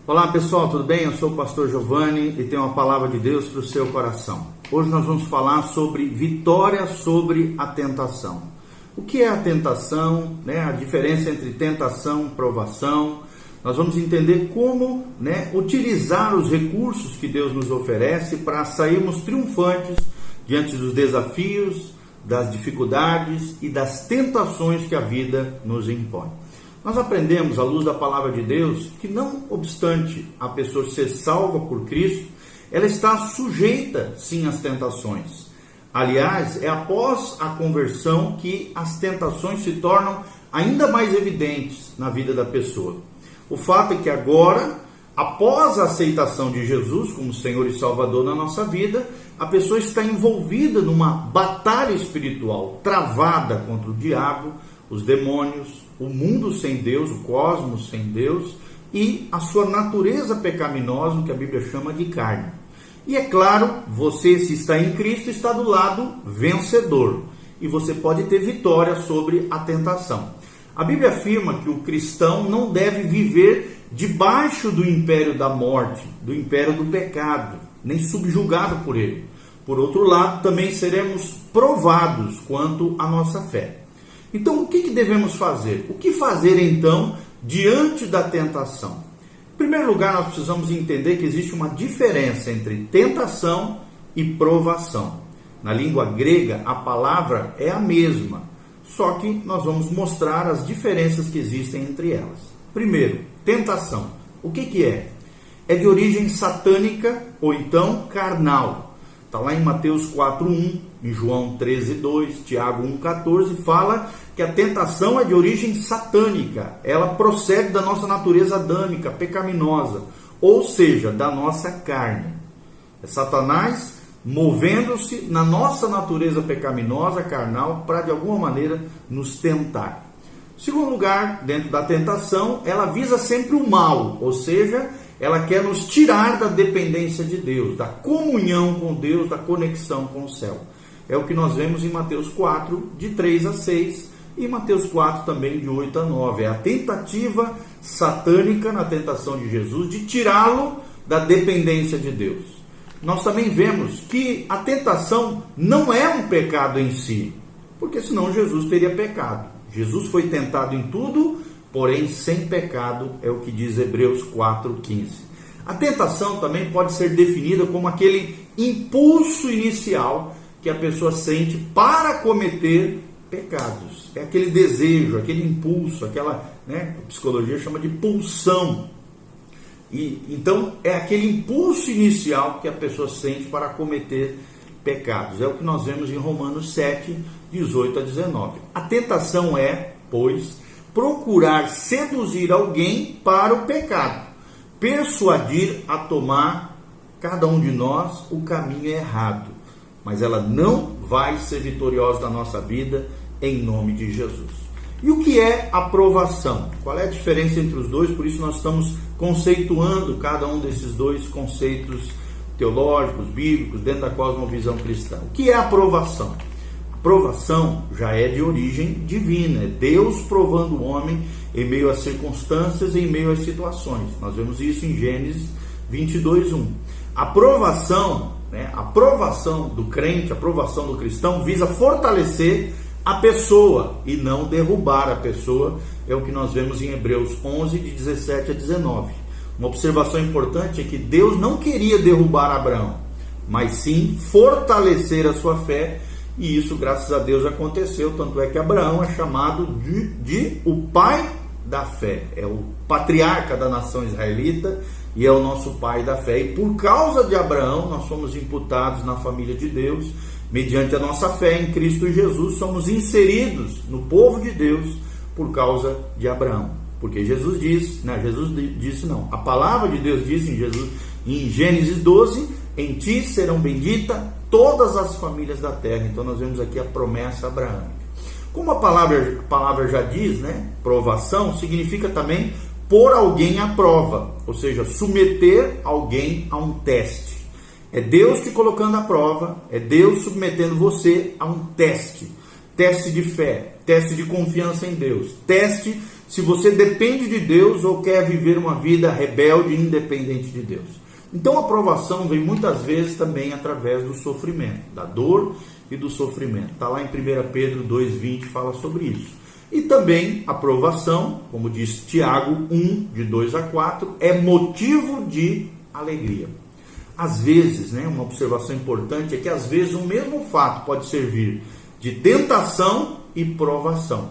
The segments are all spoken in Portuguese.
Olá pessoal, tudo bem? Eu sou o pastor Giovanni e tenho uma palavra de Deus para o seu coração. Hoje nós vamos falar sobre vitória sobre a tentação. O que é a tentação, a diferença entre tentação e provação. Nós vamos entender como utilizar os recursos que Deus nos oferece para sairmos triunfantes diante dos desafios, das dificuldades e das tentações que a vida nos impõe. Nós aprendemos, à luz da palavra de Deus, que não obstante a pessoa ser salva por Cristo, ela está sujeita, sim, às tentações. Aliás, é após a conversão que as tentações se tornam ainda mais evidentes na vida da pessoa. O fato é que agora, após a aceitação de Jesus como Senhor e Salvador na nossa vida, a pessoa está envolvida numa batalha espiritual, travada contra o diabo, os demônios, o mundo sem Deus, o cosmos sem Deus e a sua natureza pecaminosa, que a Bíblia chama de carne. E é claro, você, se está em Cristo, está do lado vencedor e você pode ter vitória sobre a tentação. A Bíblia afirma que o cristão não deve viver debaixo do império da morte, do império do pecado, nem subjugado por ele. Por outro lado, também seremos provados quanto à nossa fé. Então, o que devemos fazer? O que fazer, então, diante da tentação? Em primeiro lugar, nós precisamos entender que existe uma diferença entre tentação e provação. Na língua grega, a palavra é a mesma, só que nós vamos mostrar as diferenças que existem entre elas. Primeiro, tentação. O que é? É de origem satânica ou então carnal. Está lá em Mateus 4:1, em João 13:2, Tiago 1:14, fala que a tentação é de origem satânica. Ela procede da nossa natureza adâmica, pecaminosa, ou seja, da nossa carne. É Satanás movendo-se na nossa natureza pecaminosa, carnal, para de alguma maneira nos tentar. Em segundo lugar, dentro da tentação, ela visa sempre o mal, ou seja, ela quer nos tirar da dependência de Deus, da comunhão com Deus, da conexão com o céu. É o que nós vemos em Mateus 4, de 3 a 6, e Mateus 4 também, de 8 a 9. É a tentativa satânica na tentação de Jesus de tirá-lo da dependência de Deus. Nós também vemos que a tentação não é um pecado em si, porque senão Jesus teria pecado. Jesus foi tentado em tudo, porém sem pecado, é o que diz Hebreus 4:15. A tentação também pode ser definida como aquele impulso inicial que a pessoa sente para cometer pecados. É aquele desejo, aquele impulso, aquela, a psicologia chama de pulsão. Então, é aquele impulso inicial que a pessoa sente para cometer pecados. É o que nós vemos em Romanos 7, 18 a 19. A tentação é, pois, procurar seduzir alguém para o pecado, persuadir a tomar cada um de nós o caminho errado, mas ela não vai ser vitoriosa na nossa vida em nome de Jesus. E o que é aprovação? Qual é a diferença entre os dois? Por isso nós estamos conceituando cada um desses dois conceitos teológicos, bíblicos, dentro da cosmovisão cristã. O que é aprovação? Provação já é de origem divina, é Deus provando o homem em meio às circunstâncias, em meio às situações. Nós vemos isso em Gênesis 22:1. A provação do crente, a provação do cristão visa fortalecer a pessoa e não derrubar a pessoa, é o que nós vemos em Hebreus 11, de 17 a 19. Uma observação importante é que Deus não queria derrubar Abraão, mas sim fortalecer a sua fé. E isso, graças a Deus, aconteceu. Tanto é que Abraão é chamado de o pai da fé. É o patriarca da nação israelita e é o nosso pai da fé. E por causa de Abraão, nós somos imputados na família de Deus. Mediante a nossa fé em Cristo Jesus, somos inseridos no povo de Deus por causa de Abraão. Porque Jesus disse, a palavra de Deus disse em Gênesis 12, em ti serão benditas todas as famílias da terra. Então nós vemos aqui a promessa abraâmica. Como a palavra já diz, provação significa também pôr alguém à prova, ou seja, submeter alguém a um teste. É Deus te colocando à prova, é Deus submetendo você a um teste. Teste de fé, teste de confiança em Deus, teste se você depende de Deus ou quer viver uma vida rebelde e independente de Deus. Então a provação vem muitas vezes também através do sofrimento, da dor e do sofrimento. Está lá em 1 Pedro 2,20, fala sobre isso. E também a provação, como diz Tiago 1, de 2 a 4, é motivo de alegria. Às vezes, uma observação importante é que às vezes o mesmo fato pode servir de tentação e provação.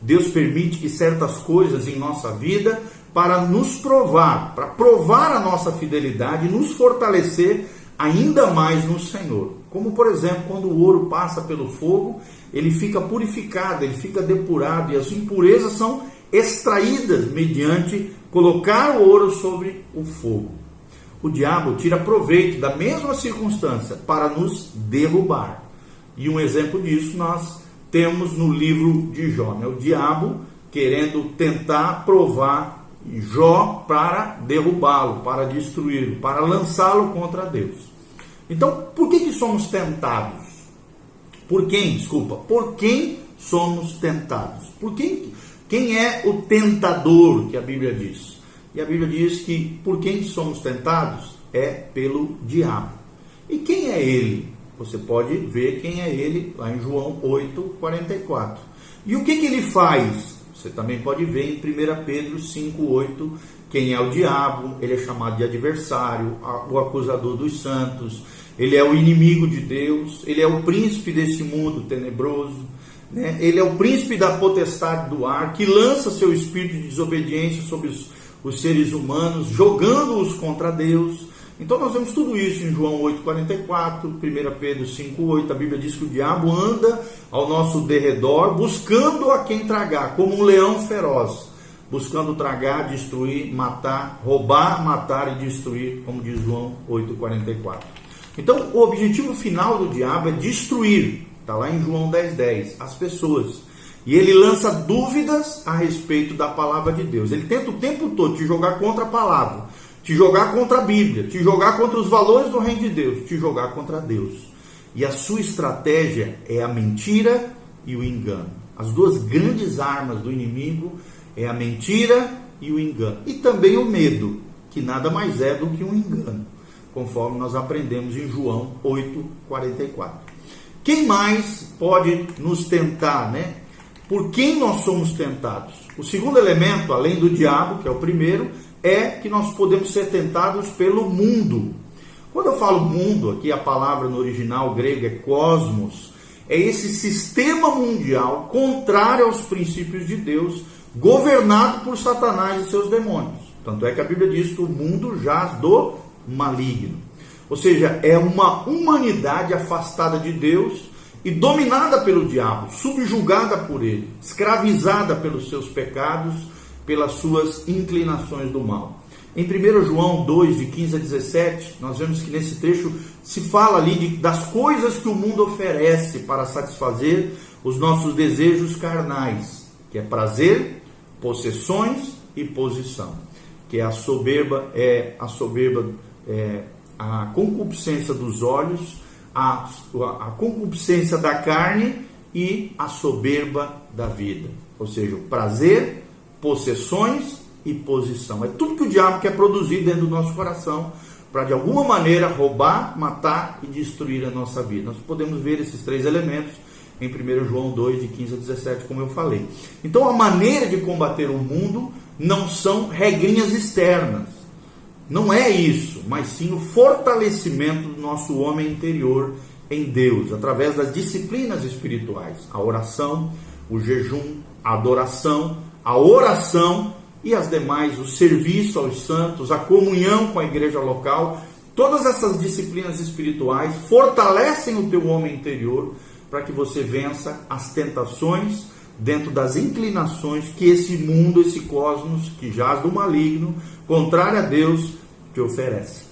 Deus permite que certas coisas em nossa vida para nos provar, para provar a nossa fidelidade e nos fortalecer ainda mais no Senhor. Como, por exemplo, quando o ouro passa pelo fogo, ele fica purificado, ele fica depurado e as impurezas são extraídas mediante colocar o ouro sobre o fogo. O diabo tira proveito da mesma circunstância para nos derrubar. E um exemplo disso nós temos no livro de Jó, o diabo querendo tentar provar Jó para derrubá-lo, para destruí-lo, para lançá-lo contra Deus. Então, por que somos tentados? Por quem? Desculpa. Por quem somos tentados? Por quem é o tentador que a Bíblia diz? E a Bíblia diz que por quem somos tentados é pelo diabo. E quem é ele? Você pode ver quem é ele lá em João 8,44. E o que ele faz? Você também pode ver em 1 Pedro 5,8, quem é o diabo. Ele é chamado de adversário, o acusador dos santos, ele é o inimigo de Deus, ele é o príncipe desse mundo tenebroso, ele é o príncipe da potestade do ar, que lança seu espírito de desobediência sobre os seres humanos, jogando-os contra Deus. Então nós vemos tudo isso em João 8,44, 1 Pedro 5,8, a Bíblia diz que o diabo anda ao nosso derredor, buscando a quem tragar, como um leão feroz, buscando tragar, destruir, matar, roubar, matar e destruir, como diz João 8,44. Então o objetivo final do diabo é destruir, está lá em João 10,10, as pessoas. E ele lança dúvidas a respeito da palavra de Deus. Ele tenta o tempo todo te jogar contra a palavra, te jogar contra a Bíblia, te jogar contra os valores do reino de Deus, te jogar contra Deus. E a sua estratégia é a mentira e o engano. As duas grandes armas do inimigo é a mentira e o engano. E também o medo, que nada mais é do que um engano, conforme nós aprendemos em João 8,44. Quem mais pode nos tentar, Por quem nós somos tentados? O segundo elemento, além do diabo, que é o primeiro, é que nós podemos ser tentados pelo mundo. Quando eu falo mundo, aqui a palavra no original grego é cosmos, é esse sistema mundial contrário aos princípios de Deus, governado por Satanás e seus demônios. Tanto é que a Bíblia diz que o mundo jaz do maligno. Ou seja, é uma humanidade afastada de Deus e dominada pelo diabo, subjugada por ele, escravizada pelos seus pecados, pelas suas inclinações do mal. Em 1 João 2, de 15 a 17, nós vemos que nesse trecho se fala ali das coisas que o mundo oferece para satisfazer os nossos desejos carnais, que é prazer, possessões e posição, que é a soberba, a concupiscência dos olhos, a concupiscência da carne e a soberba da vida. Ou seja, o prazer, possessões e posição. É tudo que o diabo quer produzir dentro do nosso coração para de alguma maneira roubar, matar e destruir a nossa vida. Nós podemos ver esses três elementos em 1 João 2, de 15 a 17, como eu falei. Então a maneira de combater o mundo não são regrinhas externas. Não é isso, mas sim o fortalecimento do nosso homem interior em Deus, através das disciplinas espirituais, a oração, o jejum, a adoração, a oração e as demais, o serviço aos santos, a comunhão com a igreja local. Todas essas disciplinas espirituais fortalecem o teu homem interior para que você vença as tentações dentro das inclinações que esse mundo, esse cosmos que jaz do maligno, contrário a Deus, te oferece.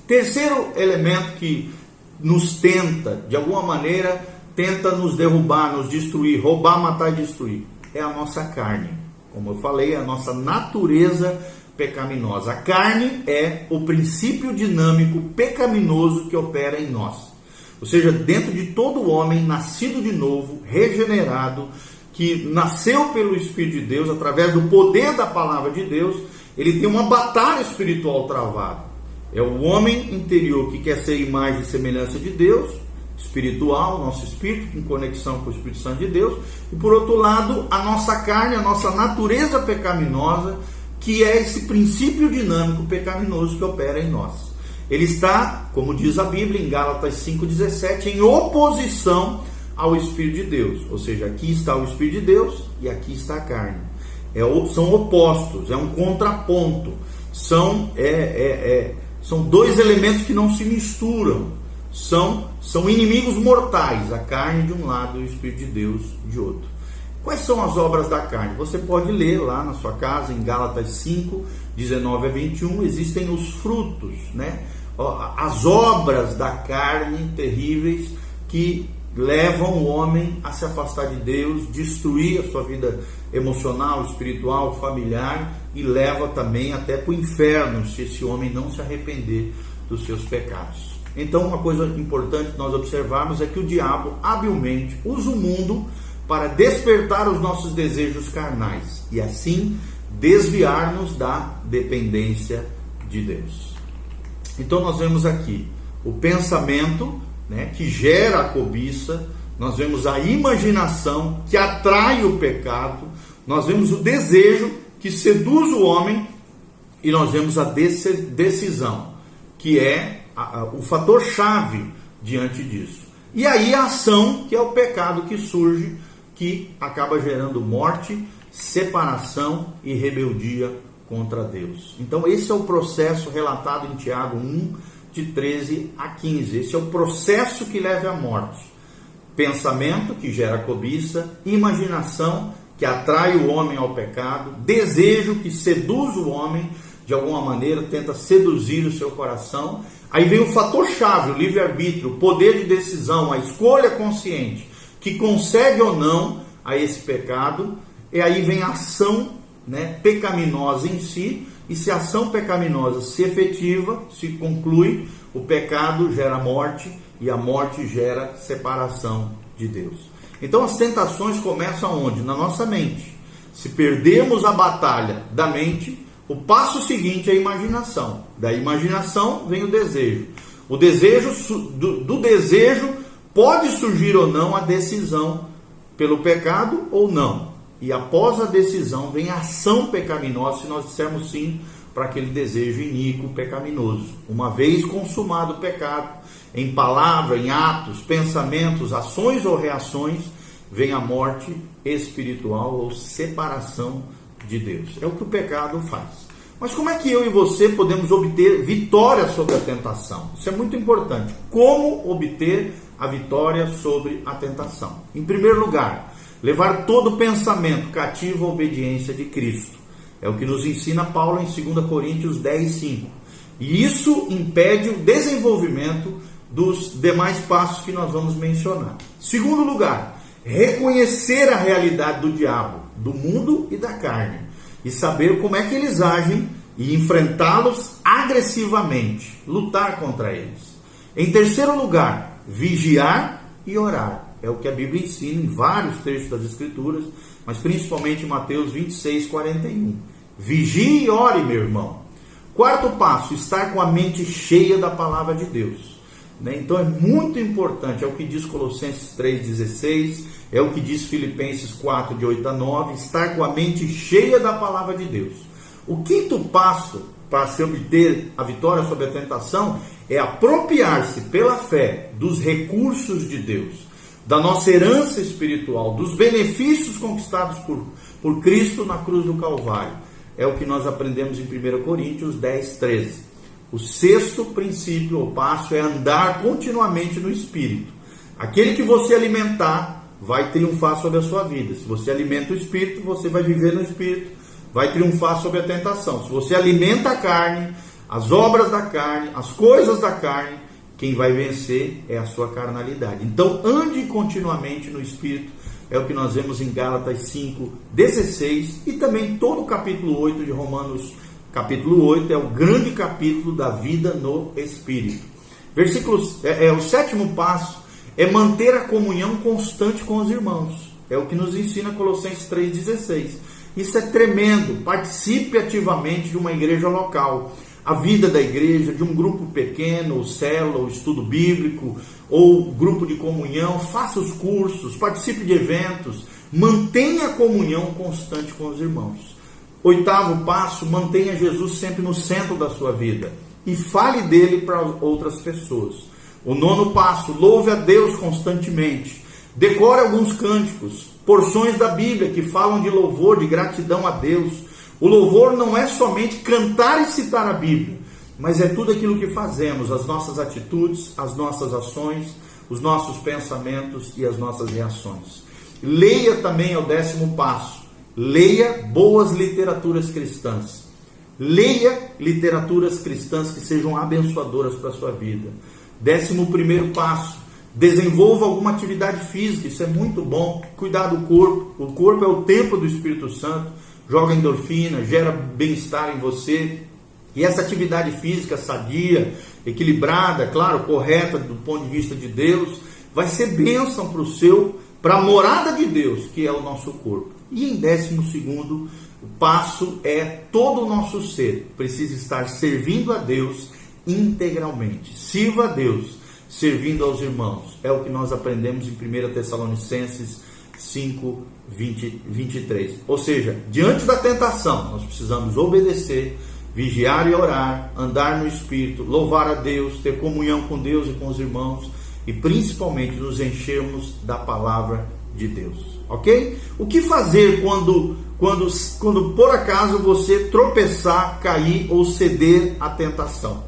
Terceiro elemento que nos tenta, de alguma maneira, tenta nos derrubar, nos destruir, roubar, matar e destruir, é a nossa carne. Como eu falei, é a nossa natureza pecaminosa. A carne é o princípio dinâmico pecaminoso que opera em nós. Ou seja, dentro de todo homem nascido de novo, regenerado, que nasceu pelo Espírito de Deus, através do poder da palavra de Deus, ele tem uma batalha espiritual travada. É o homem interior que quer ser imagem e semelhança de Deus, espiritual, nosso espírito, em conexão com o Espírito Santo de Deus, e por outro lado, a nossa carne, a nossa natureza pecaminosa, que é esse princípio dinâmico pecaminoso que opera em nós. Ele está, como diz a Bíblia, em Gálatas 5,17, em oposição ao Espírito de Deus. Ou seja, aqui está o Espírito de Deus e aqui está a carne. São opostos, é um contraponto. São dois elementos que não se misturam. São inimigos mortais, a carne de um lado e o Espírito de Deus de outro. Quais são as obras da carne? Você pode ler lá na sua casa, em Gálatas 5, 19 a 21, existem os frutos, né? As obras da carne terríveis que levam o homem a se afastar de Deus, destruir a sua vida emocional, espiritual, familiar, e leva também até para o inferno, se esse homem não se arrepender dos seus pecados. Então, uma coisa importante nós observarmos é que o diabo habilmente usa o mundo para despertar os nossos desejos carnais e assim desviar-nos da dependência de Deus. Então nós vemos aqui o pensamento, né, que gera a cobiça, nós vemos a imaginação que atrai o pecado, nós vemos o desejo que seduz o homem e nós vemos a decisão, que é o fator chave diante disso. E aí a ação, que é o pecado que surge, que acaba gerando morte, separação e rebeldia contra Deus. Então esse é o processo relatado em Tiago 1, de 13 a 15. Esse é o processo que leva à morte. Pensamento, que gera cobiça, imaginação, que atrai o homem ao pecado, desejo, que seduz o homem, de alguma maneira tenta seduzir o seu coração. Aí vem o fator chave, o livre-arbítrio, o poder de decisão, a escolha consciente, que consegue ou não a esse pecado. E aí vem a ação, né, pecaminosa em si, e se a ação pecaminosa se efetiva, se conclui, o pecado gera morte, e a morte gera separação de Deus. Então as tentações começam onde? Na nossa mente. Se perdermos a batalha da mente, o passo seguinte é a imaginação. Da imaginação vem o desejo. O desejo, do desejo pode surgir ou não a decisão pelo pecado ou não. E após a decisão vem a ação pecaminosa, se nós dissermos sim para aquele desejo iníquo, pecaminoso. Uma vez consumado o pecado, em palavra, em atos, pensamentos, ações ou reações, vem a morte espiritual ou separação de Deus. É o que o pecado faz. Mas como é que eu e você podemos obter vitória sobre a tentação? Isso é muito importante. Como obter a vitória sobre a tentação? Em primeiro lugar, levar todo pensamento cativo à obediência de Cristo. É o que nos ensina Paulo em 2 Coríntios 10, 5. E isso impede o desenvolvimento dos demais passos que nós vamos mencionar. Segundo lugar, reconhecer a realidade do diabo, do mundo e da carne, e saber como é que eles agem e enfrentá-los agressivamente, lutar contra eles. Em terceiro lugar, vigiar e orar. É o que a Bíblia ensina em vários trechos das Escrituras, mas principalmente em Mateus 26, 41. Vigie e ore, meu irmão. Quarto passo, estar com a mente cheia da palavra de Deus. Então é muito importante, é o que diz Colossenses 3,16, é o que diz Filipenses 4, de 8 a 9, estar com a mente cheia da palavra de Deus. O quinto passo para se obter a vitória sobre a tentação é apropriar-se pela fé dos recursos de Deus, da nossa herança espiritual, dos benefícios conquistados por Cristo na cruz do Calvário. É o que nós aprendemos em 1 Coríntios 10, 13. O sexto princípio ou passo é andar continuamente no Espírito. Aquele que você alimentar vai triunfar sobre a sua vida. Se você alimenta o Espírito, você vai viver no Espírito, vai triunfar sobre a tentação. Se você alimenta a carne, as obras da carne, as coisas da carne, quem vai vencer é a sua carnalidade. Então ande continuamente no Espírito, é o que nós vemos em Gálatas 5, 16 e também todo o capítulo 8 de Romanos. Capítulo 8 é o grande capítulo da vida no Espírito. O sétimo passo é manter a comunhão constante com os irmãos. É o que nos ensina Colossenses 3,16. Isso é tremendo. Participe ativamente de uma igreja local. A vida da igreja, de um grupo pequeno, ou célula, ou estudo bíblico, ou grupo de comunhão. Faça os cursos, participe de eventos. Mantenha a comunhão constante com os irmãos. 8º passo, mantenha Jesus sempre no centro da sua vida. E fale dele para outras pessoas. O 9º passo, louve a Deus constantemente. Decore alguns cânticos, porções da Bíblia que falam de louvor, de gratidão a Deus. O louvor não é somente cantar e citar a Bíblia, mas é tudo aquilo que fazemos, as nossas atitudes, as nossas ações, os nossos pensamentos e as nossas reações. Leia também é o 10º passo. Leia boas literaturas cristãs. Leia literaturas cristãs que sejam abençoadoras para a sua vida. 11º passo. Desenvolva alguma atividade física, isso é muito bom. Cuidar do corpo. O corpo é o templo do Espírito Santo. Joga endorfina, gera bem-estar em você. E essa atividade física sadia, equilibrada, claro, correta do ponto de vista de Deus, vai ser bênção para a morada de Deus, que é o nosso corpo. E em 12º passo é todo o nosso ser precisa estar servindo a Deus integralmente. Sirva a Deus, servindo aos irmãos. É o que nós aprendemos em 1 Tessalonicenses 5, 23. Ou seja, diante da tentação, nós precisamos obedecer, vigiar e orar, andar no Espírito, louvar a Deus, ter comunhão com Deus e com os irmãos e principalmente nos enchermos da palavra de Deus. Ok? O que fazer quando por acaso você tropeçar, cair ou ceder à tentação?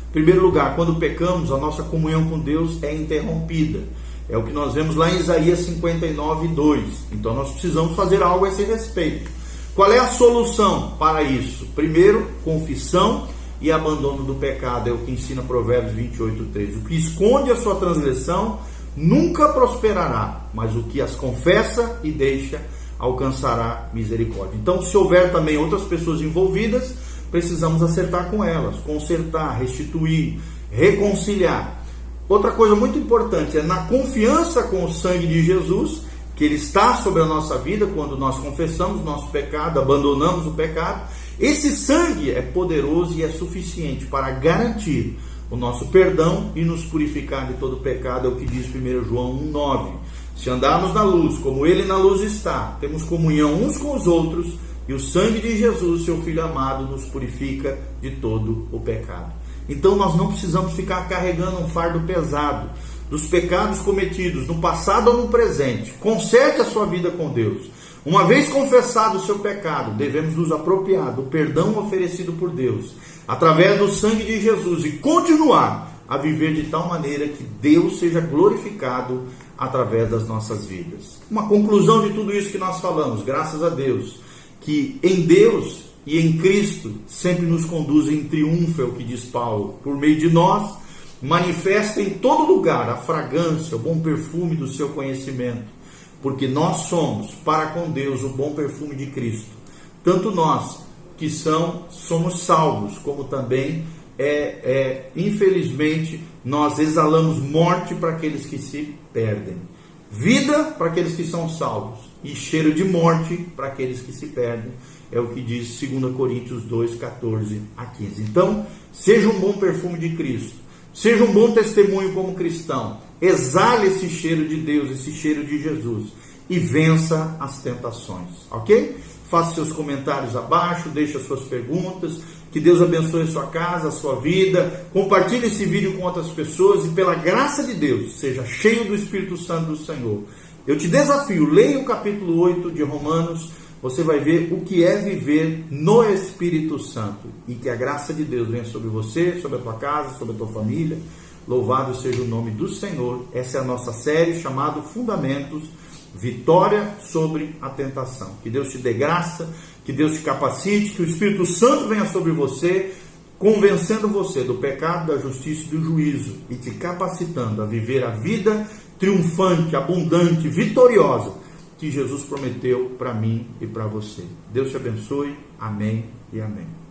Em primeiro lugar, quando pecamos, a nossa comunhão com Deus é interrompida. É o que nós vemos lá em Isaías 59, 2. Então nós precisamos fazer algo a esse respeito. Qual é a solução para isso? Primeiro, confissão e abandono do pecado. É o que ensina Provérbios 28, 3. O que esconde a sua transgressão nunca prosperará, mas o que as confessa e deixa alcançará misericórdia. Então, se houver também outras pessoas envolvidas, precisamos acertar com elas, consertar, restituir, reconciliar. Outra coisa muito importante é na confiança com o sangue de Jesus, que Ele está sobre a nossa vida quando nós confessamos nosso pecado, abandonamos o pecado. Esse sangue é poderoso e é suficiente para garantir o nosso perdão e nos purificar de todo pecado, é o que diz 1 João 1,9. Se andarmos na luz, como Ele na luz está, temos comunhão uns com os outros, e o sangue de Jesus, seu Filho amado, nos purifica de todo o pecado. Então nós não precisamos ficar carregando um fardo pesado dos pecados cometidos no passado ou no presente. Conserte a sua vida com Deus. Uma vez confessado o seu pecado, devemos nos apropriar do perdão oferecido por Deus, através do sangue de Jesus, e continuar a viver de tal maneira que Deus seja glorificado através das nossas vidas. Uma conclusão de tudo isso que nós falamos, graças a Deus, que em Deus e em Cristo sempre nos conduz em triunfo, é o que diz Paulo, por meio de nós, manifesta em todo lugar a fragrância, o bom perfume do seu conhecimento, porque nós somos, para com Deus, o bom perfume de Cristo. Tanto nós, que somos salvos, como também, infelizmente, nós exalamos morte para aqueles que se perdem, vida para aqueles que são salvos, e cheiro de morte para aqueles que se perdem. É o que diz 2 Coríntios 2, 14 a 15. Então, seja um bom perfume de Cristo. Seja um bom testemunho como cristão. Exale esse cheiro de Deus, esse cheiro de Jesus. E vença as tentações. Ok? Faça seus comentários abaixo, deixe as suas perguntas. Que Deus abençoe a sua casa, a sua vida. Compartilhe esse vídeo com outras pessoas. E pela graça de Deus, seja cheio do Espírito Santo do Senhor. Eu te desafio, leia o capítulo 8 de Romanos. Você vai ver o que é viver no Espírito Santo. E que a graça de Deus venha sobre você, sobre a tua casa, sobre a tua família. Louvado seja o nome do Senhor. Essa é a nossa série chamada Fundamentos, Vitória sobre a Tentação. Que Deus te dê graça, que Deus te capacite, que o Espírito Santo venha sobre você, convencendo você do pecado, da justiça e do juízo. E te capacitando a viver a vida triunfante, abundante, vitoriosa, que Jesus prometeu para mim e para você. Deus te abençoe. Amém e amém.